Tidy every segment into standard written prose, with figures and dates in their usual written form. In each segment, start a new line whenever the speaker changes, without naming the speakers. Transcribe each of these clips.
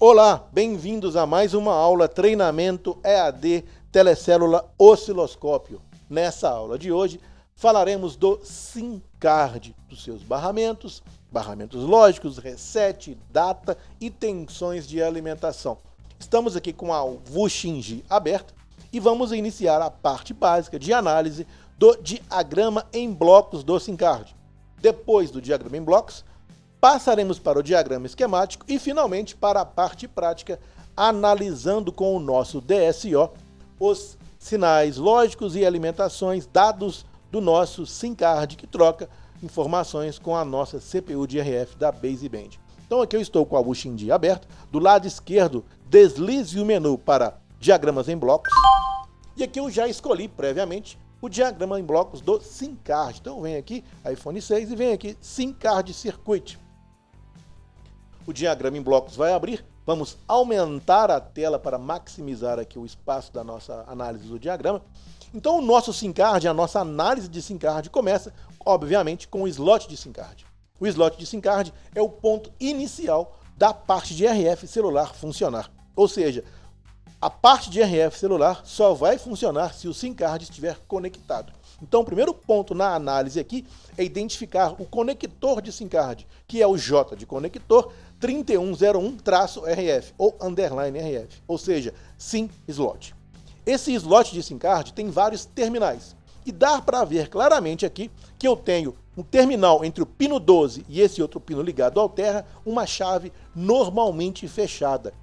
Olá, bem-vindos a mais uma aula treinamento EAD telecélula osciloscópio. Nessa aula de hoje falaremos do SIM-card, dos seus barramentos lógicos, reset, data e tensões de alimentação. Estamos aqui com a Wuxing aberta e vamos iniciar a parte básica de análise do diagrama em blocos do SIM-card. Depois do diagrama em blocos, passaremos para o diagrama esquemático e, finalmente, para a parte prática, analisando com o nosso DSO os sinais lógicos e alimentações dados do nosso SIM-card, que troca informações com a nossa CPU de RF da Baseband. Então aqui eu estou com a Wuxing aberta. Do lado esquerdo, deslize o menu para diagramas em blocos. E aqui eu já escolhi previamente o diagrama em blocos do SIM-card. Então vem aqui iPhone 6 e vem aqui SIM-card Circuit. O diagrama em blocos vai abrir. Vamos aumentar a tela para maximizar aqui o espaço da nossa análise do diagrama. Então o nosso SIM-card, a nossa análise de SIM-card começa, obviamente, com o slot de SIM-card. O slot de SIM-card é o ponto inicial da parte de RF celular funcionar. Ou seja, a parte de RF celular só vai funcionar se o SIM-card estiver conectado. Então, o primeiro ponto na análise aqui é identificar o conector de SIM-card, que é o J de conector 3101-RF ou underline RF, ou seja, SIM slot. Esse slot de SIM-card tem vários terminais e dá para ver claramente aqui que eu tenho um terminal entre o pino 12 e esse outro pino ligado ao terra, uma chave normalmente fechada.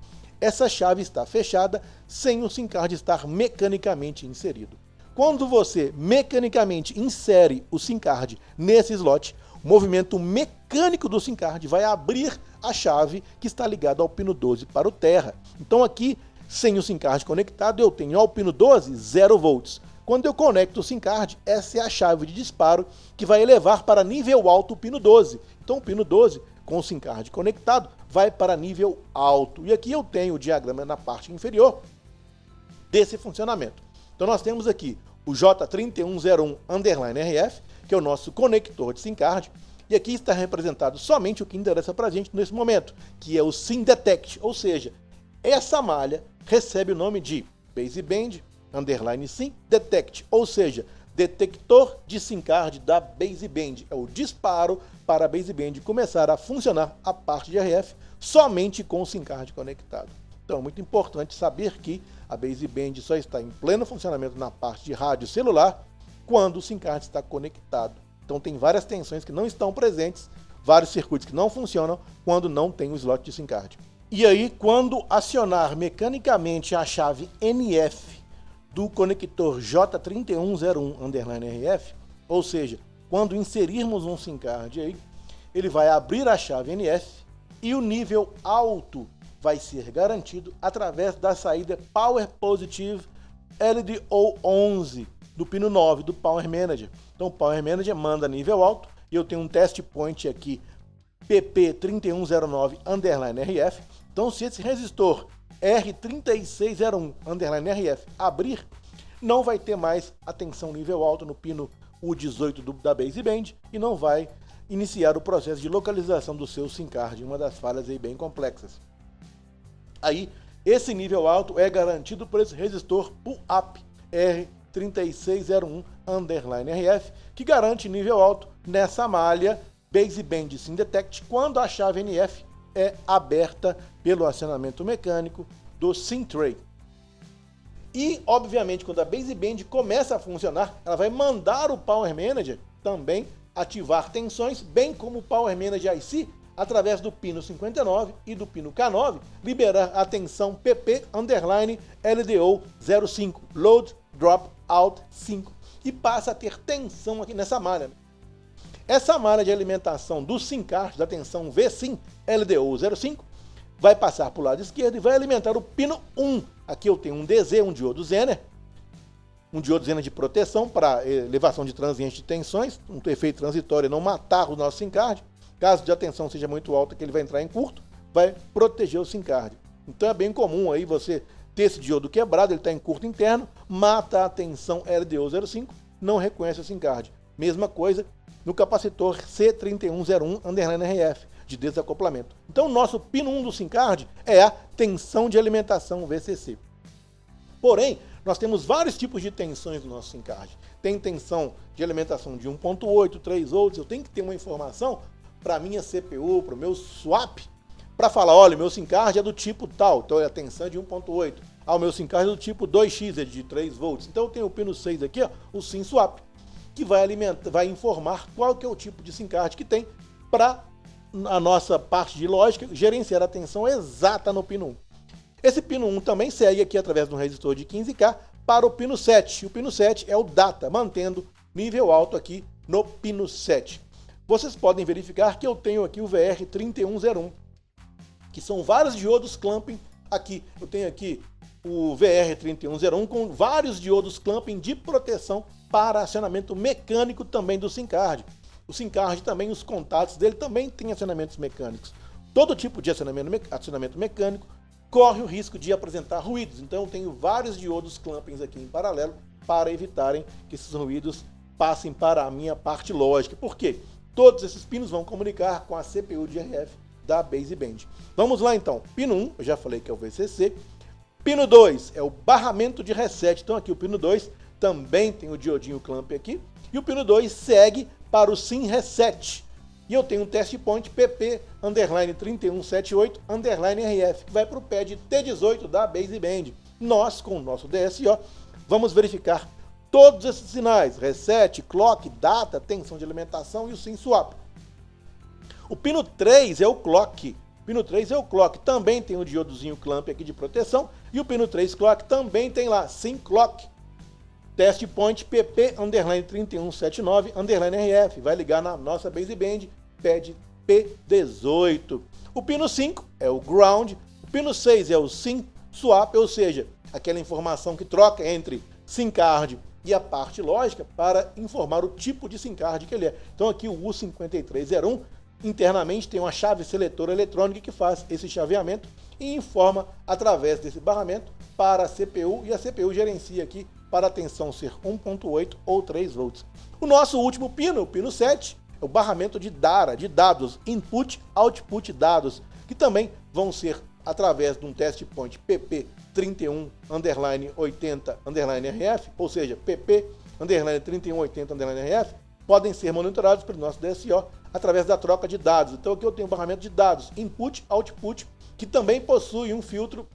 Essa chave está fechada sem o SIM-card estar mecanicamente inserido. Quando você mecanicamente insere o SIM-card nesse slot, o movimento mecânico do SIM-card vai abrir a chave que está ligada ao pino 12 para o terra. Então aqui, sem o SIM-card conectado, eu tenho ao pino 12 0 volts. Quando eu conecto o SIM-card, essa é a chave de disparo que vai elevar para nível alto o pino 12. Então o pino 12, com o SIM-card conectado, vai para nível alto. E aqui eu tenho o diagrama na parte inferior desse funcionamento. Então nós temos aqui o J3101-RF, que é o nosso conector de SIM-card, e aqui está representado somente o que interessa para a gente nesse momento, que é o SIM Detect, ou seja, essa malha recebe o nome de Baseband _SIM Detect, ou seja, detector de SIM-card da Baseband. É o disparo para a Baseband começar a funcionar a parte de RF somente com o SIM-card conectado. Então é muito importante saber que a Baseband só está em pleno funcionamento na parte de rádio celular quando o SIM-card está conectado. Então tem várias tensões que não estão presentes, vários circuitos que não funcionam quando não tem o slot de SIM-card. E aí, quando acionar mecanicamente a chave NF do conector J3101-RF, ou seja, quando inserirmos um SIM-card aí, ele vai abrir a chave NF e o nível alto vai ser garantido através da saída Power Positive LDO11 do pino 9 do Power Manager. Então o Power Manager manda nível alto e eu tenho um test point aqui PP3109-RF. Então se esse resistor R3601-RF abrir, não vai ter mais a tensão nível alto no pino U18 da Baseband e não vai iniciar o processo de localização do seu SIM-card, uma das falhas aí bem complexas. Aí, esse nível alto é garantido por esse resistor pull-up R3601-RF, que garante nível alto nessa malha Baseband SIM Detect quando a chave NF é aberta pelo acionamento mecânico do SIM Tray. E, obviamente, quando a Baseband começa a funcionar, ela vai mandar o Power Manager também ativar tensões, bem como o Power Manager IC, através do pino 59 e do pino K9, liberar a tensão PP_LDO05, Load Drop Out 5, e passa a ter tensão aqui nessa malha. Essa malha de alimentação do SIM-card, da tensão VSIM LDO05, vai passar para o lado esquerdo e vai alimentar o pino 1. Aqui eu tenho um DZ, um diodo Zener, de proteção para elevação de transiente de tensões, um efeito transitório e não matar o nosso SIM-card. Caso a tensão seja muito alta, que ele vai entrar em curto, vai proteger o SIM-card. Então é bem comum aí você ter esse diodo quebrado, ele está em curto interno, mata a tensão LDO05, não reconhece o SIM-card. Mesma coisa no capacitor C3101-RF. de desacoplamento. Então, o nosso pino 1 do SIM card é a tensão de alimentação VCC. Porém, nós temos vários tipos de tensões no nosso SIM card. Tem tensão de alimentação de 1.8, 3 volts. Eu tenho que ter uma informação para a minha CPU, para o meu swap, para falar, olha, meu SIM card é do tipo tal, então a tensão é de 1.8. O meu SIM card é do tipo 2X, é de 3 volts. Então eu tenho o pino 6 aqui, ó, o SIM swap, que vai informar qual que é o tipo de SIM card que tem para a nossa parte de lógica gerenciar a tensão exata no pino 1. Esse pino 1 também segue aqui através de um resistor de 15K para o pino 7. O pino 7 é o data, mantendo nível alto aqui no pino 7. Vocês podem verificar que eu tenho aqui o VR3101, que são vários diodos clamping aqui. Eu tenho aqui o VR3101 com vários diodos clamping de proteção para acionamento mecânico também do SIM card. O SIM card também, os contatos dele também têm acionamentos mecânicos. Todo tipo de acionamento mecânico corre o risco de apresentar ruídos. Então eu tenho vários diodos clampings aqui em paralelo para evitarem que esses ruídos passem para a minha parte lógica. Por quê? Todos esses pinos vão comunicar com a CPU de RF da baseband. Vamos lá então. Pino 1, eu já falei que é o VCC. Pino 2 é o barramento de reset. Então aqui o pino 2 também tem o diodinho clamp aqui. E o pino 2 segue para o SIM reset. E eu tenho um test point PP_3178_RF, que vai para o pad T18 da baseband. Nós, com o nosso DSO, vamos verificar todos esses sinais: reset, clock, data, tensão de alimentação e o SIM swap. O pino 3 é o clock. O pino 3 é o clock. Também tem o diodozinho clamp aqui de proteção. E o pino 3 clock também tem lá SIM clock. Test point PP_3179_RF. Vai ligar na nossa baseband, pad P18. O pino 5 é o ground. O pino 6 é o SIM swap, ou seja, aquela informação que troca entre SIM card e a parte lógica para informar o tipo de SIM card que ele é. Então aqui o U5301 internamente tem uma chave seletora eletrônica que faz esse chaveamento e informa através desse barramento para a CPU, e a CPU gerencia aqui para a tensão ser 1.8 ou 3 volts. O nosso último pino, o pino 7, é o barramento de DARA, de dados, input, output dados, que também vão ser através de um test point PP31_80_RF, ou seja, PP_3180_RF, podem ser monitorados pelo nosso DSO através da troca de dados. Então aqui eu tenho um barramento de dados, input, output, que também possui um filtro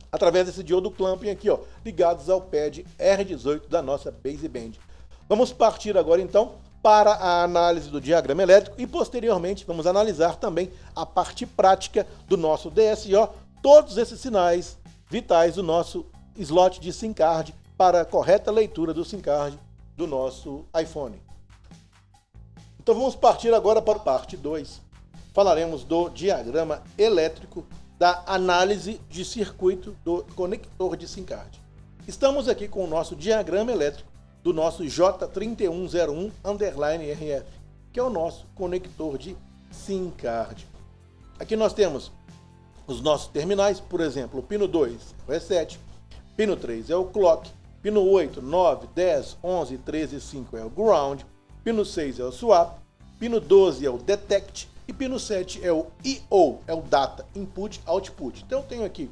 através desse diodo clamping aqui, ó, ligados ao pad R18 da nossa baseband. Vamos partir agora então para a análise do diagrama elétrico e posteriormente vamos analisar também a parte prática do nosso DSO, todos esses sinais vitais do nosso slot de SIM card para a correta leitura do SIM card do nosso iPhone. Então vamos partir agora para a parte 2. Falaremos do diagrama elétrico da análise de circuito do conector de SIM card. Estamos aqui com o nosso diagrama elétrico do nosso J3101_RF, que é o nosso conector de SIM card. Aqui nós temos os nossos terminais, por exemplo, o pino 2 é o reset, pino 3 é o clock, pino 8, 9, 10, 11, 13 e 5 é o ground, pino 6 é o swap, pino 12 é o detect e pino 7 é o I/O, é o data, input, output. Então eu tenho aqui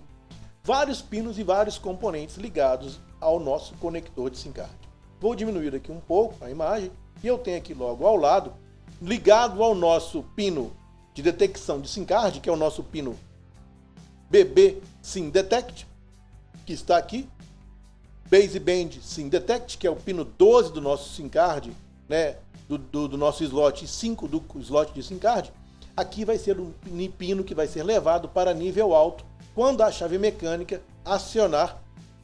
vários pinos e vários componentes ligados ao nosso conector de SIM card. Vou diminuir aqui um pouco a imagem e eu tenho aqui logo ao lado, ligado ao nosso pino de detecção de SIM card, que é o nosso pino BB SIM Detect, que está aqui, Baseband SIM Detect, que é o pino 12 do nosso SIM card, né, do nosso slot 5 do slot de SIM card. Aqui vai ser um pino que vai ser levado para nível alto quando a chave mecânica acionar,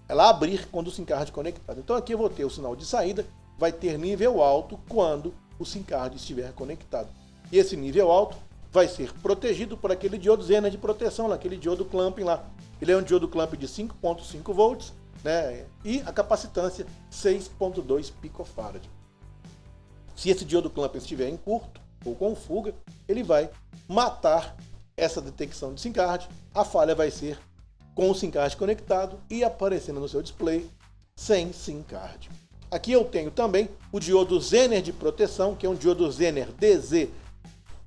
ela abrir quando o SIM card conectado. Então aqui eu vou ter o sinal de saída, vai ter nível alto quando o SIM card estiver conectado. E esse nível alto vai ser protegido por aquele diodo Zener de proteção, aquele diodo clamping lá. Ele é um diodo clamp de 5.5 volts, né? E a capacitância 6.2 picofarad. Se esse diodo clamping estiver em curto ou com fuga, ele vai matar essa detecção de SIM card. A falha vai ser com o SIM card conectado e aparecendo no seu display sem SIM card. Aqui eu tenho também o diodo Zener de proteção, que é um diodo Zener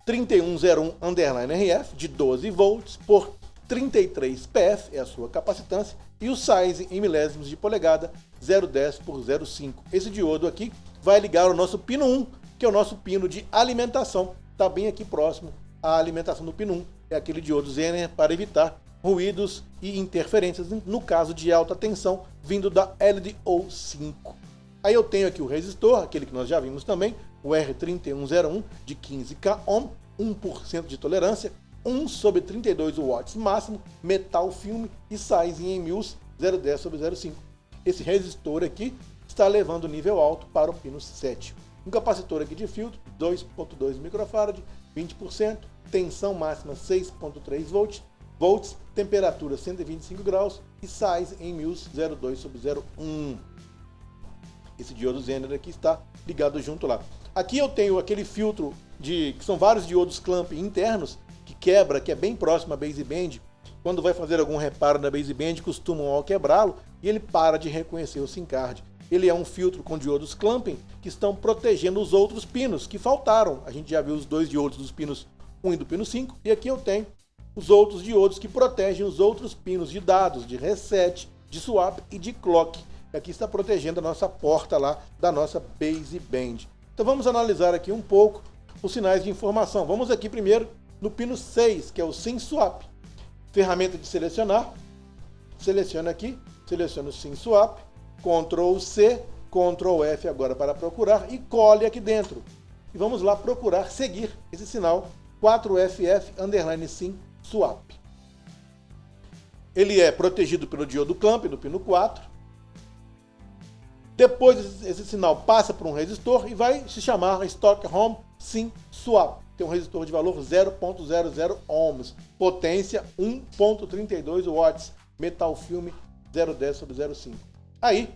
3101_RF de 12 volts por 33 PF, é a sua capacitância, e o size em milésimos de polegada 0,10 por 0,5. Esse diodo aqui vai ligar o nosso pino 1, que é o nosso pino de alimentação, está bem aqui próximo à alimentação do pino 1, é aquele diodo Zener para evitar ruídos e interferências, no caso de alta tensão, vindo da LDO5. Aí eu tenho aqui o resistor, aquele que nós já vimos também, o R3101 de 15K ohm, 1% de tolerância, 1/32 watts máximo, metal filme e size em mils 0,10/0,5. Esse resistor aqui está levando nível alto para o pino 7. Um capacitor aqui de filtro, 2.2 microfarad, 20%, tensão máxima 6.3 volts, temperatura 125 graus e size em mils 0,2/0,1. Esse diodo Zener aqui está ligado junto lá. Aqui eu tenho aquele filtro que são vários diodos clamp internos, que quebra, que é bem próximo à baseband. Quando vai fazer algum reparo na baseband, costumam ao quebrá-lo e ele para de reconhecer o SIM card. Ele é um filtro com diodos clamping que estão protegendo os outros pinos que faltaram. A gente já viu os dois diodos dos pinos 1 e do pino 5, e aqui eu tenho os outros diodos que protegem os outros pinos de dados, de reset, de swap e de clock. Aqui está protegendo a nossa porta lá da nossa baseband. Então vamos analisar aqui um pouco os sinais de informação. Vamos aqui primeiro no pino 6, que é o SIM swap. Ferramenta de selecionar. Seleciona aqui, seleciona o SIM swap, Ctrl C, Ctrl F agora para procurar e colhe aqui dentro. E vamos lá procurar seguir esse sinal 4FF_SIM swap. Ele é protegido pelo diodo clamp do pino 4. Depois esse sinal passa por um resistor e vai se chamar Stockholm SIM swap. Tem um resistor de valor 0.00 ohms, potência 1.32 watts, metal filme 0,10/0,5. Aí,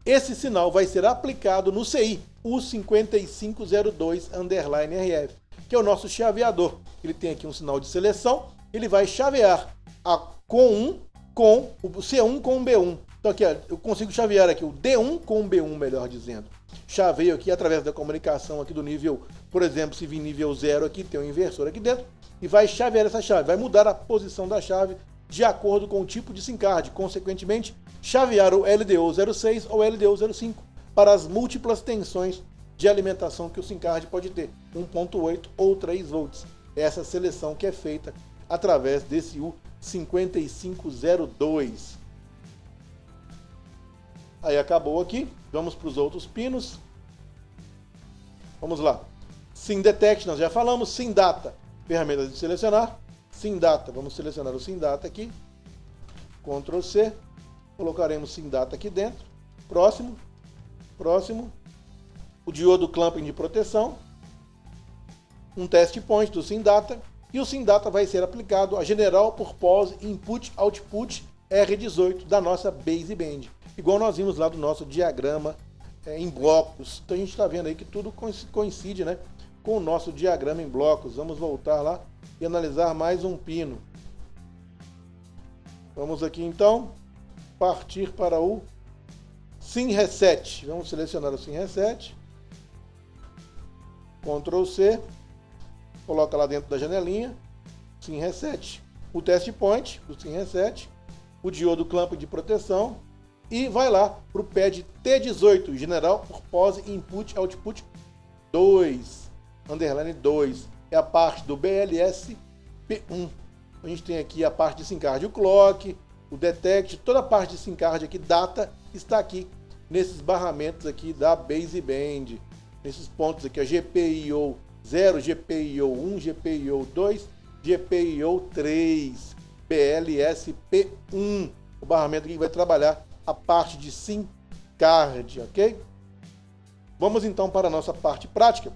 esse sinal vai ser aplicado no CI, o 5502_RF, que é o nosso chaveador. Ele tem aqui um sinal de seleção, ele vai chavear a COM1 com o C1 com o B1. Então aqui, ó, eu consigo chavear aqui o D1 com o B1, melhor dizendo. Chaveio aqui através da comunicação aqui do nível, por exemplo, se vir nível 0 aqui, tem um inversor aqui dentro, e vai chavear essa chave, vai mudar a posição da chave de acordo com o tipo de SIM card, consequentemente, chavear o LDO06 ou LDO05 para as múltiplas tensões de alimentação que o SIM card pode ter, 1.8 ou 3 volts. Essa seleção que é feita através desse U5502. Aí acabou aqui, vamos para os outros pinos. Vamos lá. SIM Detect, nós já falamos. SIM Data, ferramenta de selecionar. SIM Data, vamos selecionar o SIM Data aqui. Ctrl C. Colocaremos SIM Data aqui dentro. Próximo. Próximo. O diodo clamping de proteção. Um test point do SIM Data. E o SIM Data vai ser aplicado a General Purpose Input Output R18 da nossa baseband. Igual nós vimos lá do nosso diagrama em blocos. Então a gente está vendo aí que tudo coincide, né, com o nosso diagrama em blocos. Vamos voltar lá e analisar mais um pino. Vamos aqui então partir para o SIM Reset. Vamos selecionar o SIM Reset. Ctrl C. Coloca lá dentro da janelinha. SIM Reset. O test point do SIM Reset. O diodo clamp de proteção. E vai lá para o pad T18, General Purpose Input Output 2, _2. É a parte do BLS P1. A gente tem aqui a parte de SIM card, o clock, o detect, toda a parte de SIM card aqui, data, está aqui nesses barramentos aqui da baseband. Nesses pontos aqui, a GPIO 0, GPIO 1, GPIO 2, GPIO 3, BLS P1. O barramento aqui vai trabalhar a parte de SIM card, ok? Vamos então para a nossa parte prática.